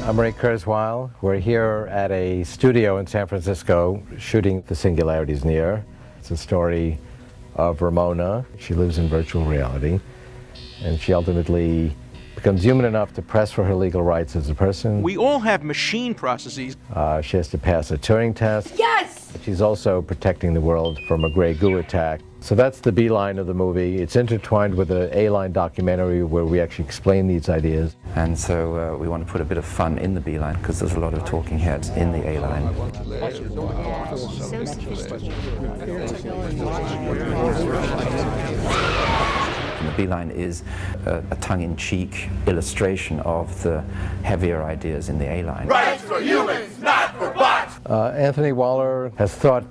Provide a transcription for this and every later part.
I'm Ray Kurzweil. We're here at a studio in San Francisco shooting The Singularity's Near. It's a story of Ramona. She lives in virtual reality, and she ultimately becomes human enough to press for her legal rights as a person. We all have machine processes. She has to pass a Turing test. Yes! She's also protecting the world from a gray goo attack. So that's the B line of the movie. It's intertwined with an A line documentary where we actually explain these ideas. And so we want to put a bit of fun in the B line because there's a lot of talking heads in the A line. So sophisticated. And the B line is a tongue-in-cheek illustration of the heavier ideas in the A line. Rights for humans, not for bots! Anthony Waller has thought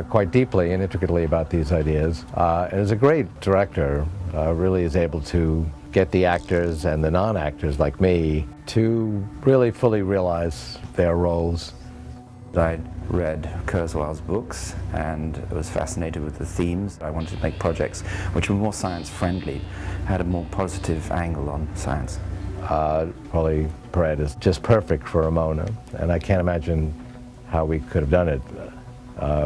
quite deeply and intricately about these ideas, and is a great director. Really is able to get the actors and the non-actors like me to really fully realize their roles. I'd read Kurzweil's books and was fascinated with the themes. I wanted to make projects which were more science-friendly, had a more positive angle on science. Probably Perret is just perfect for Ramona, and I can't imagine how we could have done it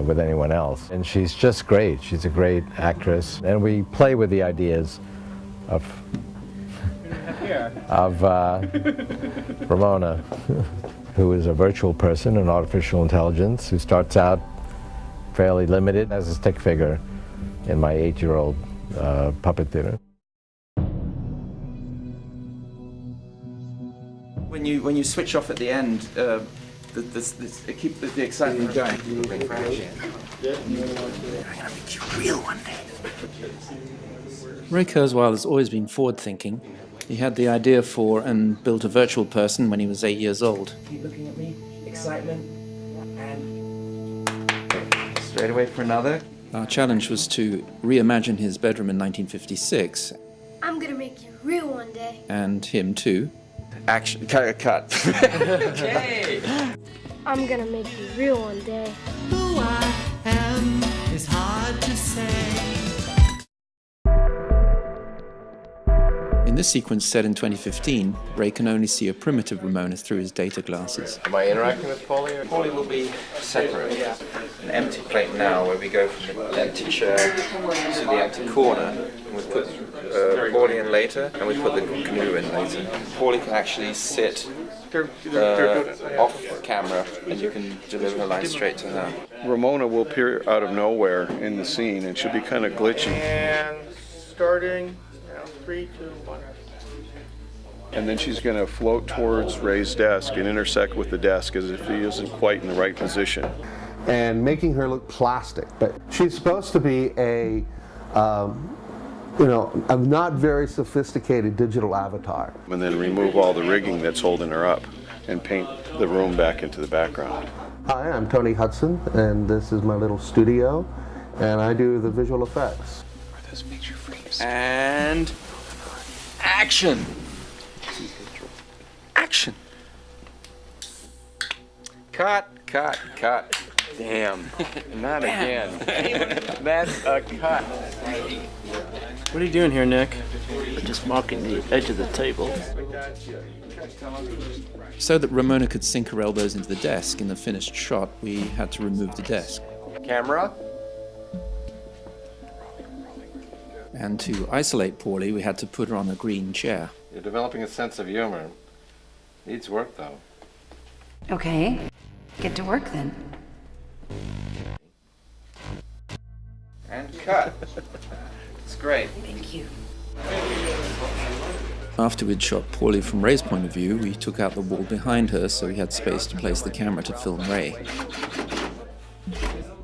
with anyone else. And she's just great. She's a great actress, and we play with the ideas of Ramona, who is a virtual person, an artificial intelligence, who starts out fairly limited as a stick figure in my 8-year-old puppet theater. When you switch off at the end, it keeps the excitement going. I'm gonna make you real one day. Ray Kurzweil has always been forward-thinking. He had the idea for and built a virtual person when he was 8 years old. Keep looking at me. Excitement. And straight away for another. Our challenge was to reimagine his bedroom in 1956. I'm gonna make you real one day. And him too. Action. Cut. Okay. I'm gonna make you real one day. Who I am is hard to say. In this sequence set in 2015, Ray can only see a primitive Ramona through his data glasses. Am I interacting with Paulie? Paulie will be separate. An empty plate now where we go from the empty chair to the empty corner. And we put Paulie in later, and we put the canoe in later. Paulie can actually sit off camera, and you can deliver her line straight to her. Ramona will appear out of nowhere in the scene, and she'll be kind of glitchy. And starting, 3, 2, 1. And then she's going to float towards Ray's desk and intersect with the desk as if he isn't quite in the right position. And making her look plastic, but she's supposed to be a not very sophisticated digital avatar. And then remove all the rigging that's holding her up and paint the room back into the background. Hi, I'm Tony Hudson, and this is my little studio, and I do the visual effects. Are those picture frames? And action. Action. Cut. Damn, not again. That's a cut. What are you doing here, Nick? Just marking the edge of the table. So that Ramona could sink her elbows into the desk in the finished shot, we had to remove the desk. Camera. And to isolate Paulie, we had to put her on a green chair. You're developing a sense of humor. Needs work, though. Okay, get to work then. And cut. It's great. Thank you. After we'd shot Paulie from Ray's point of view, we took out the wall behind her so we had space to place the camera to film Ray.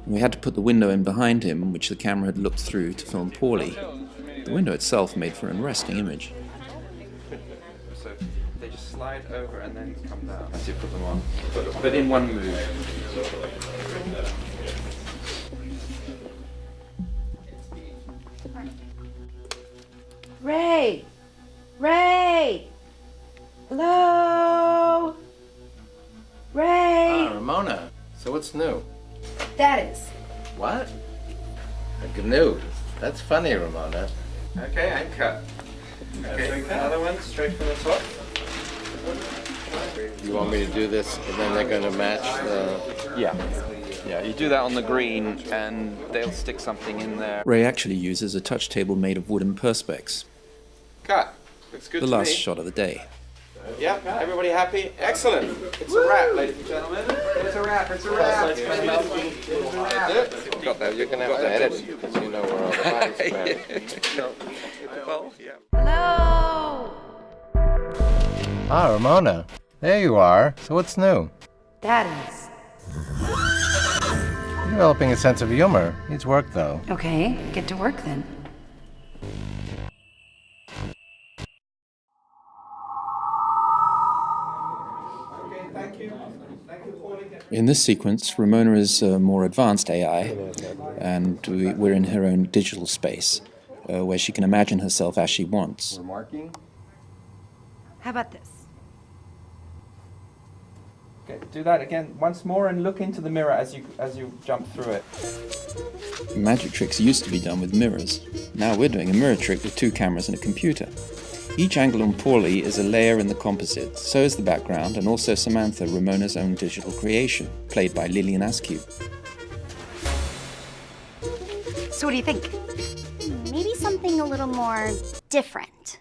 We had to put the window in behind him, which the camera had looked through to film Paulie. The window itself made for an arresting image. So they just slide over and then come down as you put them on, but in one move. Ray! Ray! Hello? Ray! Ramona. So what's new? That is. What? A GNU. That's funny, Ramona. Okay, and cut. Okay, another one straight from the top. You want me to do this, and then they're going to match the... Yeah, you do that on the green, and they'll stick something in there. Ray actually uses a touch table made of wooden perspex. Cut. Looks good The to last me. shot of the day. Yeah, everybody happy? Excellent. It's a wrap, ladies and gentlemen. It's a wrap. It's a wrap. Got that. You're going to have to edit it, because you know where all the bodies are. Well, yeah. Hello! Ah, Ramona. There you are. So what's new? That is. You're developing a sense of humor. Needs work, though. Okay, get to work then. In this sequence, Ramona is a more advanced AI, and we're in her own digital space, where she can imagine herself as she wants. How about this? Okay, do that again once more and look into the mirror as you jump through it. Magic tricks used to be done with mirrors. Now we're doing a mirror trick with 2 cameras and a computer. Each angle on Paulie is a layer in the composite, so is the background, and also Samantha, Ramona's own digital creation, played by Lillian Askew. So what do you think? Maybe something a little more different.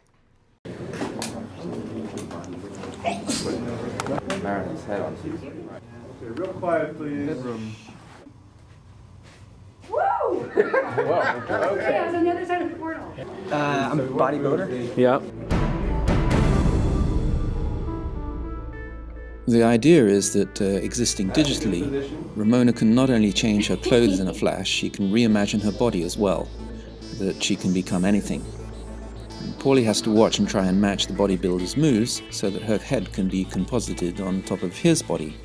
Marilyn's head on. Okay, real quiet, please. Woo! Okay, I was on the other side of the portal. I'm a bodybuilder. Yeah. The idea is that existing digitally, Ramona can not only change her clothes in a flash, she can reimagine her body as well, that she can become anything. Paulie has to watch and try and match the bodybuilder's moves so that her head can be composited on top of his body.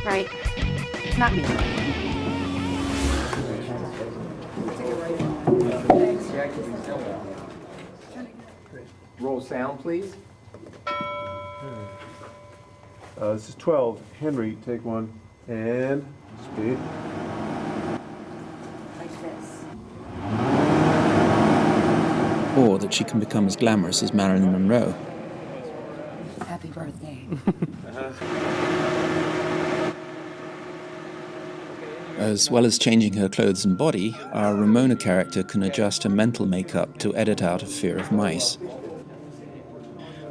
Right. Not me. Roll sound, please. This is 12. Henry, take one. And speed. Like this. Or that she can become as glamorous as Marilyn Monroe. Happy birthday. As well as changing her clothes and body, our Ramona character can adjust her mental makeup to edit out a fear of mice.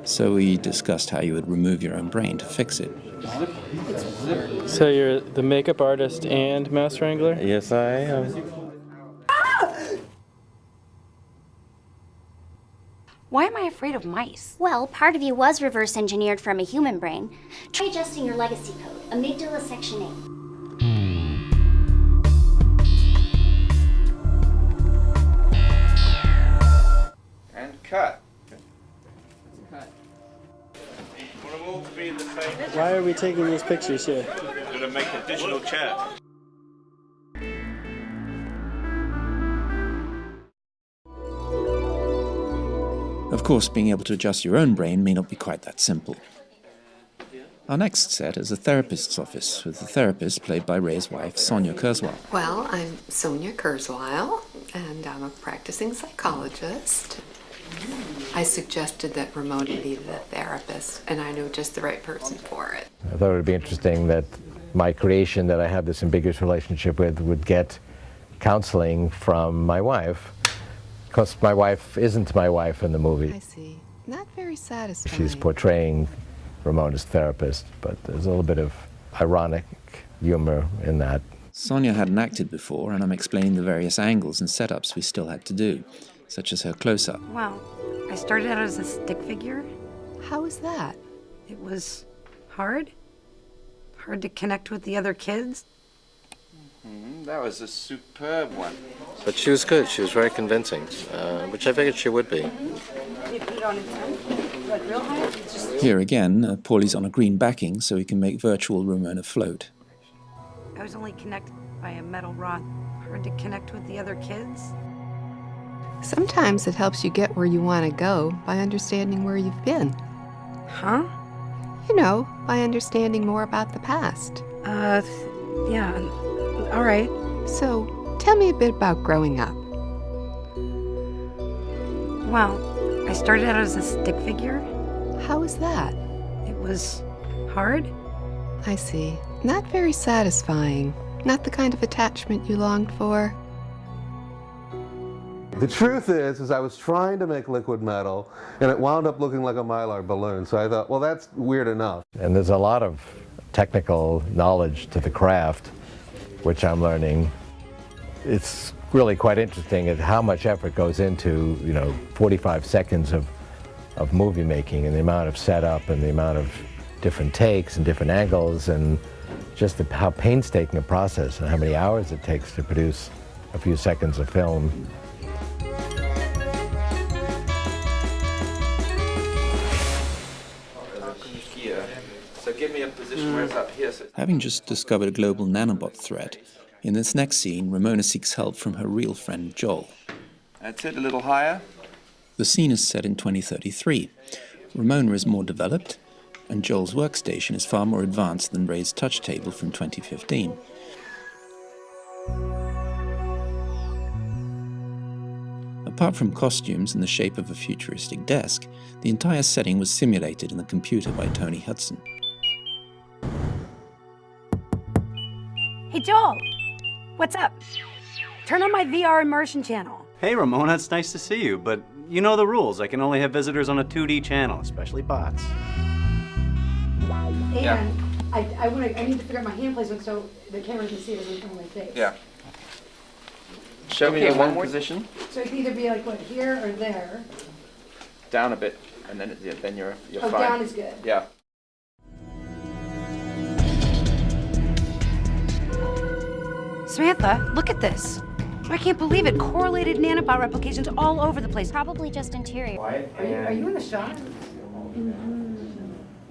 So we discussed how you would remove your own brain to fix it. So you're the makeup artist and mouse wrangler? Yes, I am. Why am I afraid of mice? Well, part of you was reverse engineered from a human brain. Try adjusting your legacy code, amygdala section 8. And cut. Why are we taking these pictures here? We're going to make a digital chat. Of course, being able to adjust your own brain may not be quite that simple. Our next set is a therapist's office, with the therapist played by Ray's wife, Sonia Kurzweil. Well, I'm Sonia Kurzweil, and I'm a practicing psychologist. I suggested that Ramona needed a therapist, and I knew just the right person for it. I thought it would be interesting that my creation that I have this ambiguous relationship with would get counseling from my wife, because my wife isn't my wife in the movie. I see. Not very satisfying. She's portraying Ramona's therapist, but there's a little bit of ironic humor in that. Sonia hadn't acted before, and I'm explaining the various angles and setups we still had to do, such as her close-up. Well, I started out as a stick figure. How was that? It was hard. Hard to connect with the other kids. That was a superb one. But she was good. She was very convincing, which I figured she would be. You put it on its own? Like real high? It's just... Here again, Paulie's on a green backing so he can make virtual Ramona float. I was only connected by a metal rod. Hard to connect with the other kids. Sometimes it helps you get where you want to go by understanding where you've been. Huh? You know, by understanding more about the past. Yeah, all right. So, tell me a bit about growing up. Well, I started out as a stick figure. How was that? It was hard. I see. Not very satisfying. Not the kind of attachment you longed for. The truth is I was trying to make liquid metal, and it wound up looking like a Mylar balloon. So I thought, well, that's weird enough. And there's a lot of technical knowledge to the craft, which I'm learning. It's really quite interesting at how much effort goes into, 45 seconds of movie making, and the amount of setup and the amount of different takes and different angles, and just how painstaking a process and how many hours it takes to produce a few seconds of film. So give me a position where it's up here. Having just discovered a global nanobot threat, in this next scene, Ramona seeks help from her real friend Joel. That's it, a little higher. The scene is set in 2033. Ramona is more developed, and Joel's workstation is far more advanced than Ray's touch table from 2015. Apart from costumes in the shape of a futuristic desk, the entire setting was simulated in the computer by Tony Hudson. Hey, Joel, what's up? Turn on my VR immersion channel. Hey, Ramona, it's nice to see you, but you know the rules. I can only have visitors on a 2D channel, especially bots. And Yeah. I need to figure out my hand placement so the camera can see it as in my face. Yeah. Show me one position. So it can either be like, what, here or there? Down a bit, and then then you're Oh, fine. down is good. Yeah. Samantha, look at this. I can't believe it. Correlated nanobot replications all over the place. Probably just interior. Are you in the shot?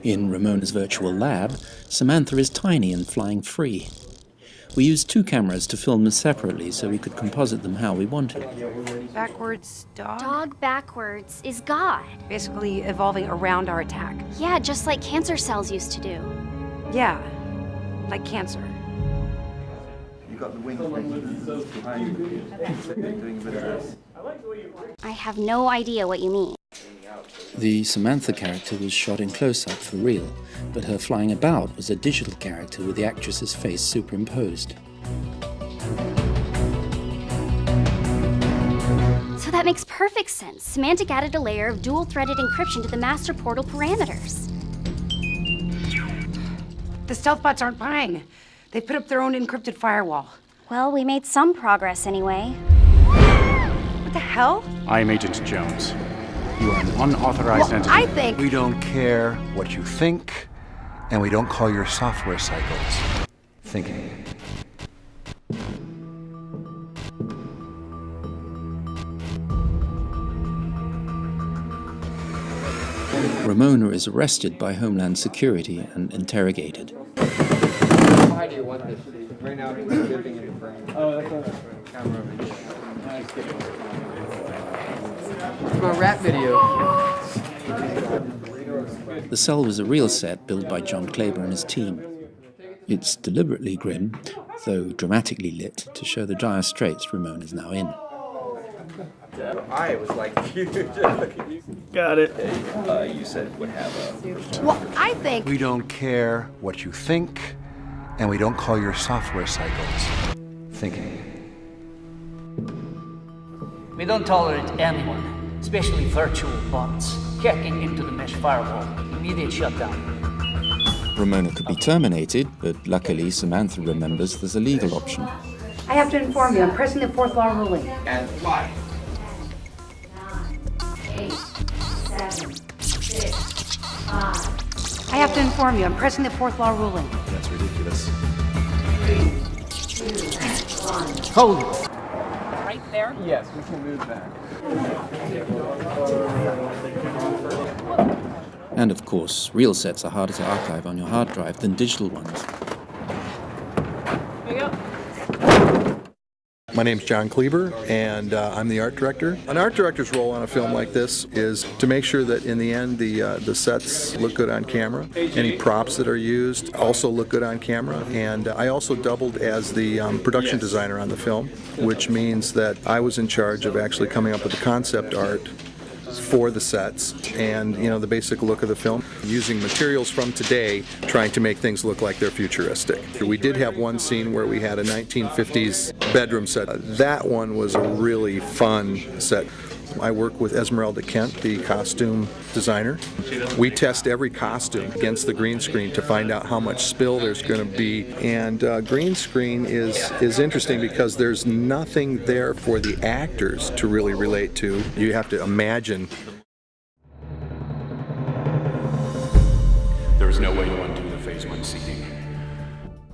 In Ramona's virtual lab, Samantha is tiny and flying free. We used 2 cameras to film them separately so we could composite them how we wanted. Backwards dog? Dog backwards is God. Basically evolving around our attack. Yeah, just like cancer cells used to do. Yeah, like cancer. You got the wings behind you. Doing a bit of this. I have no idea what you mean. The Samantha character was shot in close-up for real, but her flying about was a digital character with the actress's face superimposed. So that makes perfect sense. Semantic added a layer of dual-threaded encryption to the master portal parameters. The stealth bots aren't buying. They put up their own encrypted firewall. Well, we made some progress anyway. What the hell? I am Agent Jones. You are an unauthorized entity. I think... We don't care what you think, and we don't call your software cycles thinking. Ramona is arrested by Homeland Security and interrogated. Why do you want this? Right now it's living in the frame. Oh, that's a camera over here. For a rap video. The cell was a real set built by John Klaber and his team. It's deliberately grim, though dramatically lit, to show the dire straits Ramona is now in. I was like, Got it. You said would have a. Well, I think... We don't care what you think, and we don't call your software cycles thinking. We don't tolerate anyone, especially virtual bots, hacking into the mesh firewall. Immediate shutdown. Ramona could be terminated, but luckily Samantha remembers there's a legal option. I have to inform you, I'm pressing the 4th law ruling. And why? 8, 7, 6, 5. I have to inform you, I'm pressing the 4th law ruling. That's ridiculous. 3, 2, 1. Hold it. Right there? Yes, we can move back. And of course, real sets are harder to archive on your hard drive than digital ones. Here you go. My name's John Kleber, and I'm the art director. An art director's role on a film like this is to make sure that in the end the sets look good on camera. Any props that are used also look good on camera. And I also doubled as the production designer on the film, which means that I was in charge of actually coming up with the concept art for the sets and, the basic look of the film, using materials from today, trying to make things look like they're futuristic. We did have one scene where we had a 1950s bedroom set. That one was a really fun set. I work with Esmeralda Kent, the costume designer. We test every costume against the green screen to find out how much spill there's going to be. And green screen is interesting because there's nothing there for the actors to really relate to. You have to imagine. There's no way to undo the phase 1 seeding.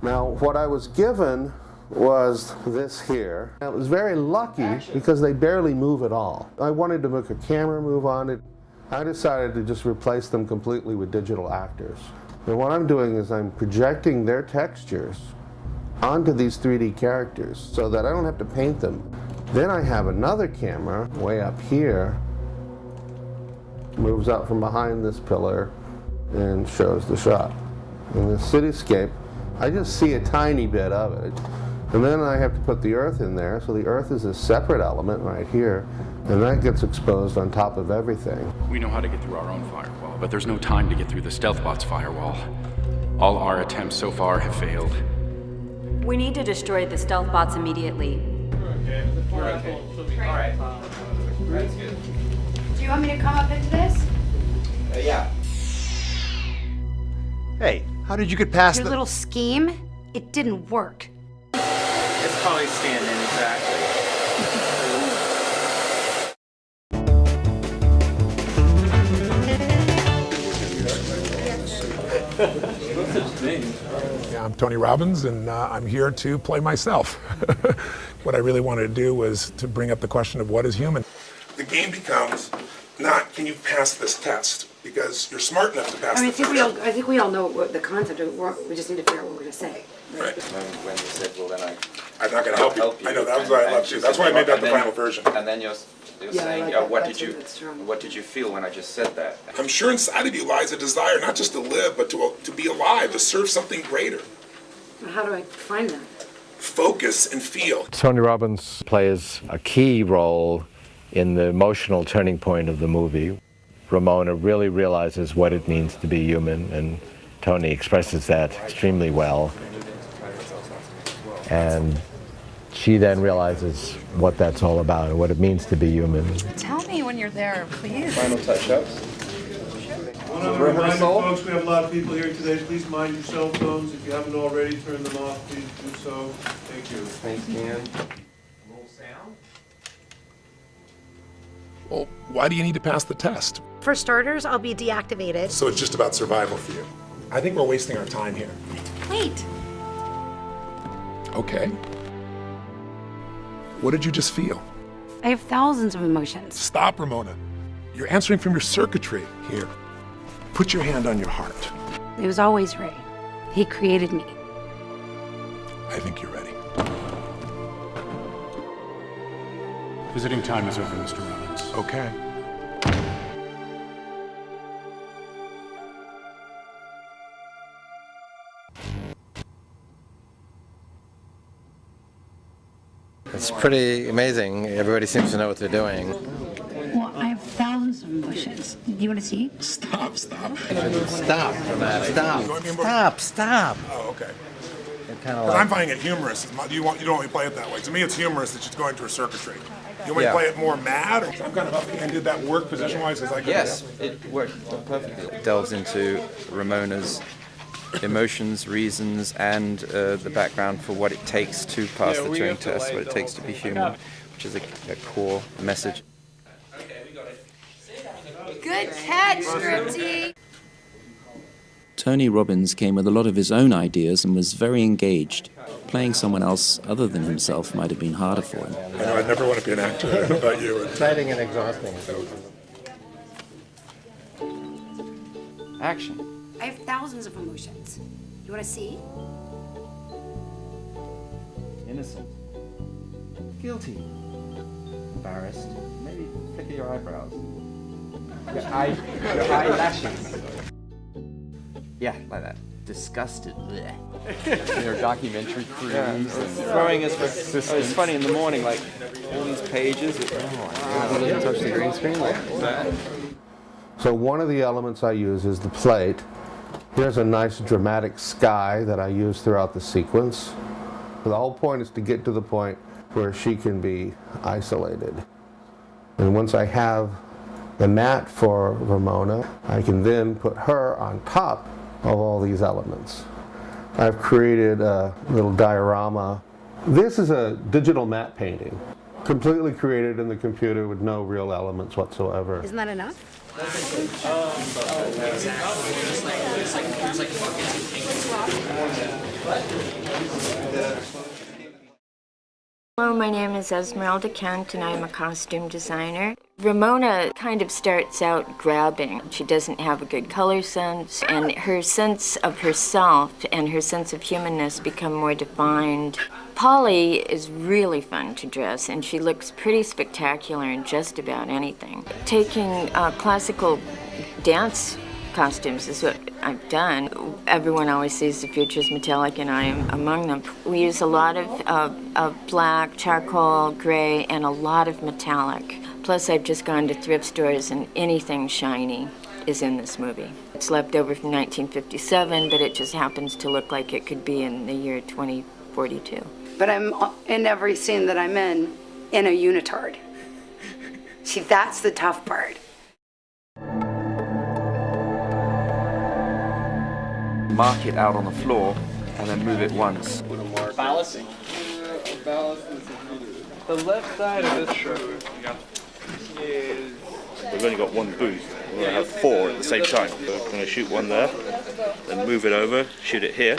Now, what I was given was this here. I was very lucky because they barely move at all. I wanted to make a camera move on it. I decided to just replace them completely with digital actors. And what I'm doing is I'm projecting their textures onto these 3D characters so that I don't have to paint them. Then I have another camera way up here, moves out from behind this pillar and shows the shot. In the cityscape, I just see a tiny bit of it. And then I have to put the earth in there, so the earth is a separate element right here, and that gets exposed on top of everything. We know how to get through our own firewall, but there's no time to get through the stealth bot's firewall. All our attempts so far have failed. We need to destroy the stealth bots immediately. We're okay. All right. Do you want me to come up into this? Yeah. Hey, how did you get past Your little scheme? It didn't work. It's probably standing exactly. Yeah, I'm Tony Robbins, and I'm here to play myself. What I really wanted to do was to bring up the question of what is human. The game becomes not can you pass this test, because you're smart enough to pass I the test. think we all know what the concept of it. We just need to figure out what we're going to say. Right. When you said, well, then I'm not going to help you. I know, that was what I love too. That's why I made that the final version. And then you're saying, what did you feel when I just said that? I'm sure inside of you lies a desire not just to live, but to be alive, to serve something greater. How do I find that? Focus and feel. Tony Robbins plays a key role in the emotional turning point of the movie. Ramona really realizes what it means to be human, and Tony expresses that extremely well. And she then realizes what that's all about and what it means to be human. Tell me when you're there, please. Final touch-ups. I want to remind folks, we have a lot of people here today. Please mind your cell phones. If you haven't already, turn them off. Please do so. Thank you. Thanks, Dan. Roll sound. Well, why do you need to pass the test? For starters, I'll be deactivated. So it's just about survival for you. I think we're wasting our time here. Wait. Okay. What did you just feel? I have thousands of emotions. Stop, Ramona. You're answering from your circuitry. Here, put your hand on your heart. It was always Ray. He created me. I think you're ready. Visiting time is over, Mr. Robbins. Okay. It's pretty amazing. Everybody seems to know what they're doing. Well, I have thousands of emotions. Do you want to see? Stop. Stop. Stop. Oh, okay. Kind I'm finding it humorous. You don't want me to play it that way. To me, it's humorous that she's going through a circuitry. You want me to play it more mad? Or I'm kind of up. And did that work position-wise? Yes, it worked perfectly. It delves into Ramona's emotions, reasons, and the background for what it takes to pass the Turing test, what it takes to be human, which is a core message. Good catch, Scripty! Tony Robbins came with a lot of his own ideas and was very engaged. Playing someone else other than himself might have been harder for him. I know, I'd never want to be an actor. I don't know about you. Exciting and exhausting. Action. I have thousands of emotions. You want to see? Innocent. Guilty. Embarrassed. Maybe flicker your eyebrows. Your eyelashes. Yeah, like that. Disgusted. Blech. Their documentary crews. And throwing us for. Oh, it's funny in the morning, like all these pages. He doesn't touch the green screen like that. So one of the elements I use is the plate. Here's a nice dramatic sky that I use throughout the sequence. The whole point is to get to the point where she can be isolated. And once I have the mat for Ramona, I can then put her on top of all these elements. I've created a little diorama. This is a digital matte painting, completely created in the computer with no real elements whatsoever. Isn't that enough? Hello, my name is Esmeralda Kent and I'm a costume designer. Ramona kind of starts out grabbing. She doesn't have a good color sense, and her sense of herself and her sense of humanness become more defined. Polly is really fun to dress, and she looks pretty spectacular in just about anything. Taking classical dance costumes is what I've done. Everyone always sees the future is metallic, and I am among them. We use a lot of black, charcoal, gray, and a lot of metallic. Plus, I've just gone to thrift stores, and anything shiny is in this movie. It's left over from 1957, but it just happens to look like it could be in the year 2042. But I'm in every scene that I'm in a unitard. See, that's the tough part. Mark it out on the floor and then move it once. Balancing. The left side of this shirt is... We've only got one booth. We're going to have 4 at the same time. So we're going to shoot one there, then move it over, shoot it here,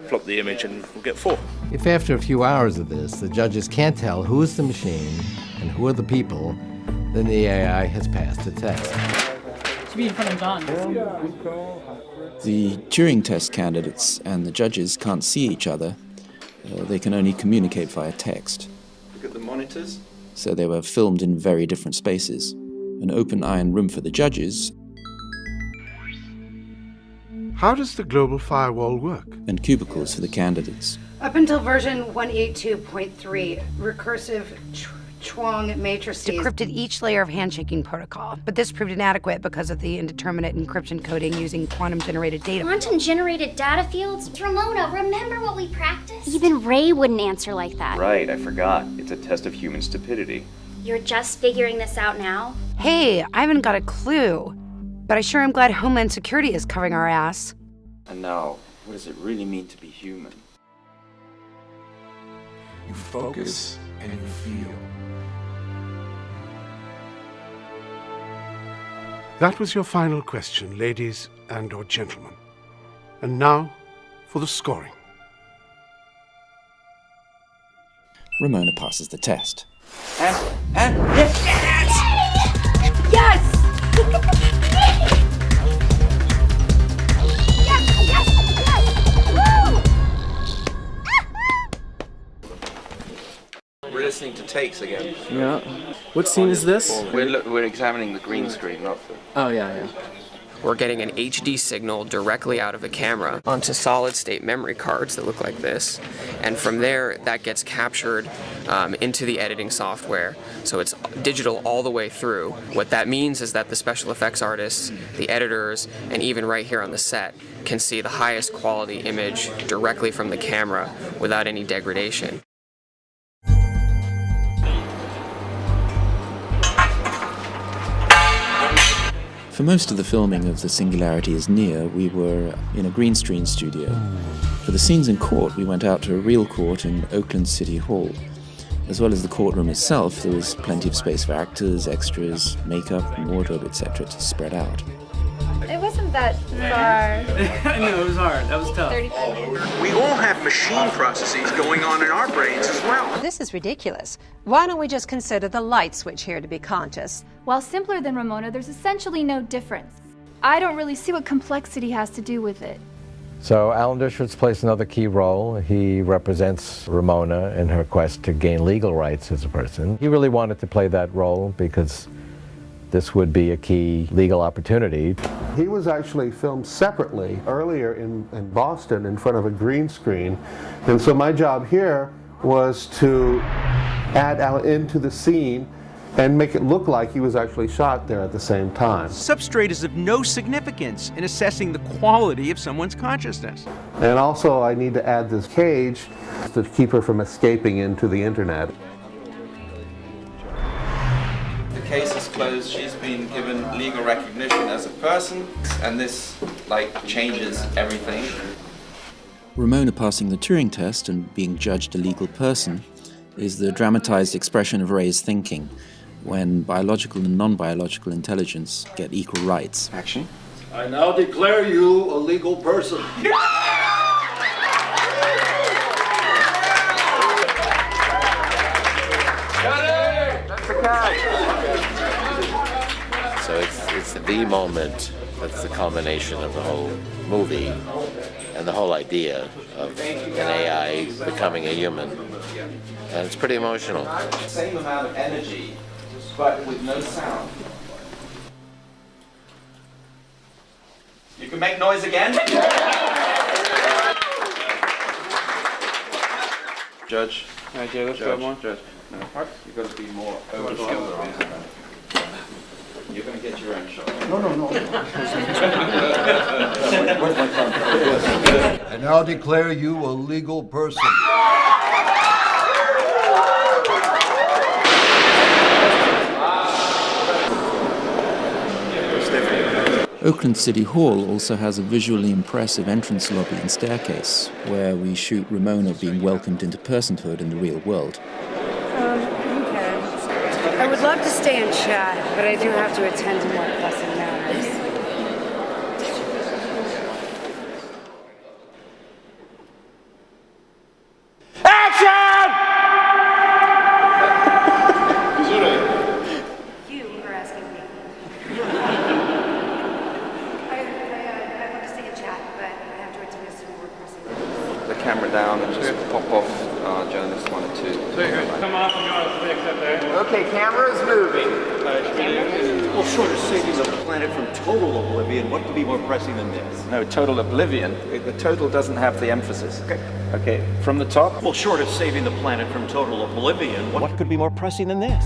flop the image, and we'll get 4. If after a few hours of this, the judges can't tell who's the machine and who are the people, then the AI has passed the test. To be in front of John. The Turing test candidates and the judges can't see each other. They can only communicate via text. Look at the monitors. So they were filmed in very different spaces. An open iron room for the judges. How does the global firewall work? And cubicles for the candidates. Up until version 182.3, recursive Chuang matrices decrypted each layer of handshaking protocol, but this proved inadequate because of the indeterminate encryption coding using quantum-generated data. Quantum-generated data fields? Ramona, remember what we practiced? Even Ray wouldn't answer like that. Right, I forgot. It's a test of human stupidity. You're just figuring this out now? Hey, I haven't got a clue, but I sure am glad Homeland Security is covering our ass. And now, what does it really mean to be human? You focus and you feel. That was your final question, ladies and/or gentlemen. And now for the scoring. Ramona passes the test. Yes! We're listening to takes again. Yeah. What scene is this? We're examining the green screen, not the... Oh, yeah. We're getting an HD signal directly out of a camera onto solid-state memory cards that look like this. And from there, that gets captured into the editing software. So it's digital all the way through. What that means is that the special effects artists, the editors, and even right here on the set can see the highest quality image directly from the camera without any degradation. For most of the filming of The Singularity is Near, we were in a green screen studio. For the scenes in court, we went out to a real court in Oakland City Hall. As well as the courtroom itself, there was plenty of space for actors, extras, makeup, and wardrobe, etc. to spread out. It wasn't that far. I know, it was hard. That was tough. 35 minutes. We all have machine processes going on in our brains as well. This is ridiculous. Why don't we just consider the light switch here to be conscious? While simpler than Ramona, there's essentially no difference. I don't really see what complexity has to do with it. So Alan Dershowitz plays another key role. He represents Ramona in her quest to gain legal rights as a person. He really wanted to play that role because this would be a key legal opportunity. He was actually filmed separately earlier in Boston in front of a green screen. And so my job here was to add into the scene and make it look like he was actually shot there at the same time. Substrate is of no significance in assessing the quality of someone's consciousness. And also I need to add this cage to keep her from escaping into the internet. The case is closed. She's been given legal recognition as a person, and this, changes everything. Ramona passing the Turing test and being judged a legal person is the dramatized expression of Ray's thinking, when biological and non-biological intelligence get equal rights. Action. I now declare you a legal person. So it's the moment that's the culmination of the whole movie and the whole idea of an AI becoming a human. And it's pretty emotional. Same amount of energy, but with no sound. You can make noise again. Judge. Judge. No, you've got to be more over-skilled. You're going to get your own shot. No. I now declare you a legal person. Oakland City Hall also has a visually impressive entrance lobby and staircase, where we shoot Ramona being welcomed into personhood in the real world. I would love to stay and chat, but I do have to attend to more pressing matters. Action! You are asking me. I'd love to stay and chat, but I have to attend to more pressing matters. The camera down and just pop off journalist 1 and 2. Come off and go to the exit there. Okay, camera's moving. Well, short of saving the planet from total oblivion, what could be more pressing than this? No, total oblivion. The total doesn't have the emphasis. Okay, from the top. Well, short of saving the planet from total oblivion, what could be more pressing than this?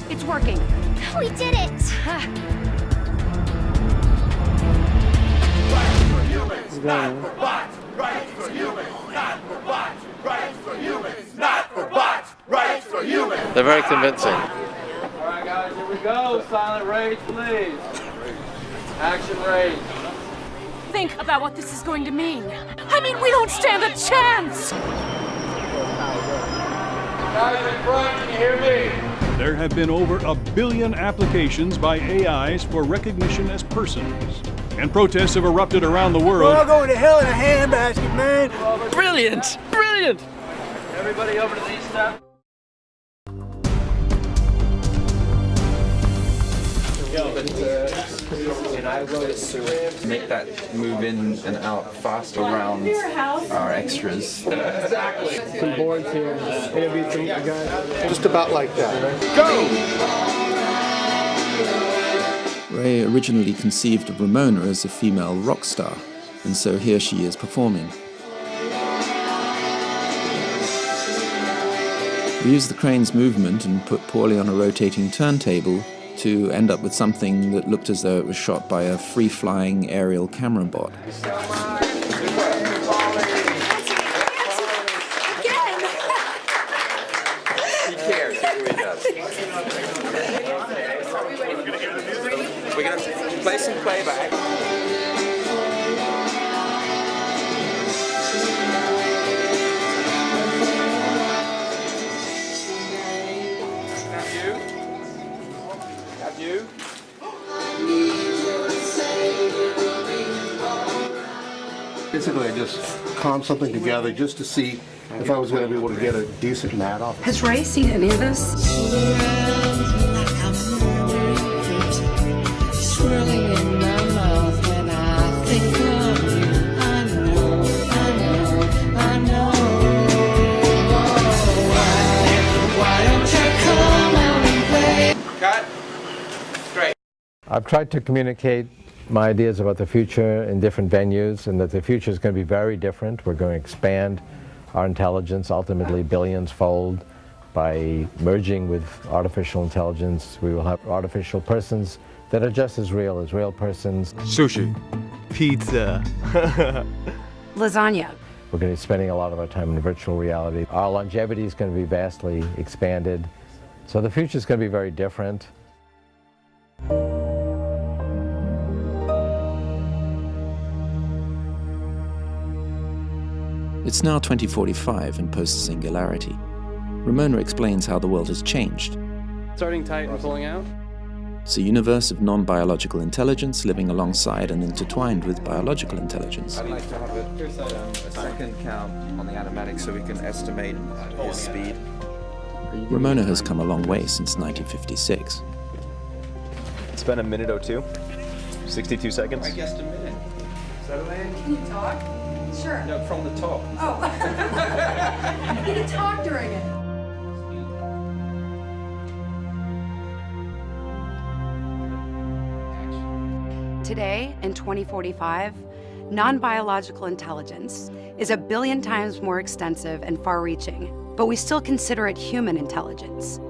It's working. We did it! Not for bots, rights for humans. Not for bots, rights for humans. Not for bots, rights for humans. They're very convincing. All right, guys, here we go. Silent rage, please. Action rage. Think about what this is going to mean. I mean, we don't stand a chance! Guys in front, can you hear me? There have been over 1 billion applications by AIs for recognition as persons. And protests have erupted around the world. We're all going to hell in a handbasket, man. Brilliant! Brilliant! Everybody over to the east side. Make that move in and out faster around our extras. Exactly. Some boards here. Interview some guys. Just about like that. Go! Ray originally conceived of Ramona as a female rock star, and so here she is performing. We used the crane's movement and put Paulie on a rotating turntable to end up with something that looked as though it was shot by a free-flying aerial camera bot. He cares, he really does. We're going to play some playback. Basically, I just calmed something together just to see if I was going to be able to get a decent mat off. Has Ray seen any of this? Swirling in my mouth when I think of you. I know. Why don't you come out and I've tried to communicate my ideas about the future in different venues, and that the future is going to be very different. We're going to expand our intelligence, ultimately billions-fold, by merging with artificial intelligence. We will have artificial persons that are just as real persons. Sushi. Pizza. Lasagna. We're going to be spending a lot of our time in virtual reality. Our longevity is going to be vastly expanded. So the future is going to be very different. It's now 2045 and post-Singularity. Ramona explains how the world has changed. Starting tight and pulling out. It's a universe of non-biological intelligence living alongside and intertwined with biological intelligence. I'd like to have a second count on the animatic so we can estimate his speed. Ramona has come a long way since 1956. It's been a minute or two. 62 seconds. I guessed a minute. Is that right? Can you talk? Sure. No, from the top. Oh. You can talk during it. Today, in 2045, non-biological intelligence is 1 billion times more extensive and far-reaching, but we still consider it human intelligence.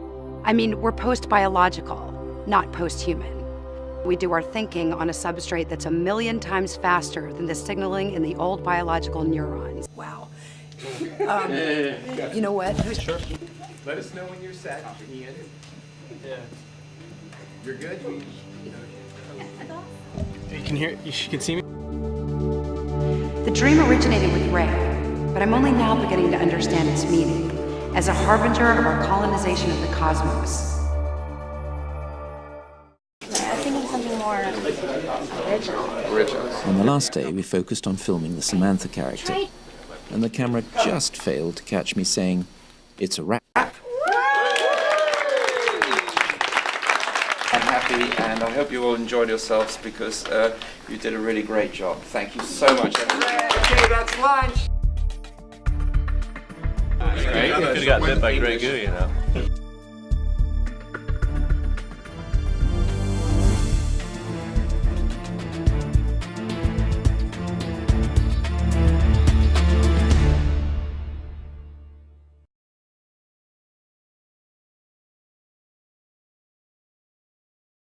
I mean, we're post-biological, not post-human. We do our thinking on a substrate that's 1 million times faster than the signaling in the old biological neurons. Wow. You know what? Sure. Let us know when you're set, Ian. Yeah. You're good? You can hear, you can see me? The dream originated with Ray, but I'm only now beginning to understand its meaning as a harbinger of our colonization of the cosmos. I was thinking something more original. On the last day, we focused on filming the Samantha character, and the camera just failed to catch me saying, "It's a wrap." I'm happy, and I hope you all enjoyed yourselves because you did a really great job. Thank you so much, everybody. Okay, that's lunch. Great. You could have got bit by Grey Goo, you know.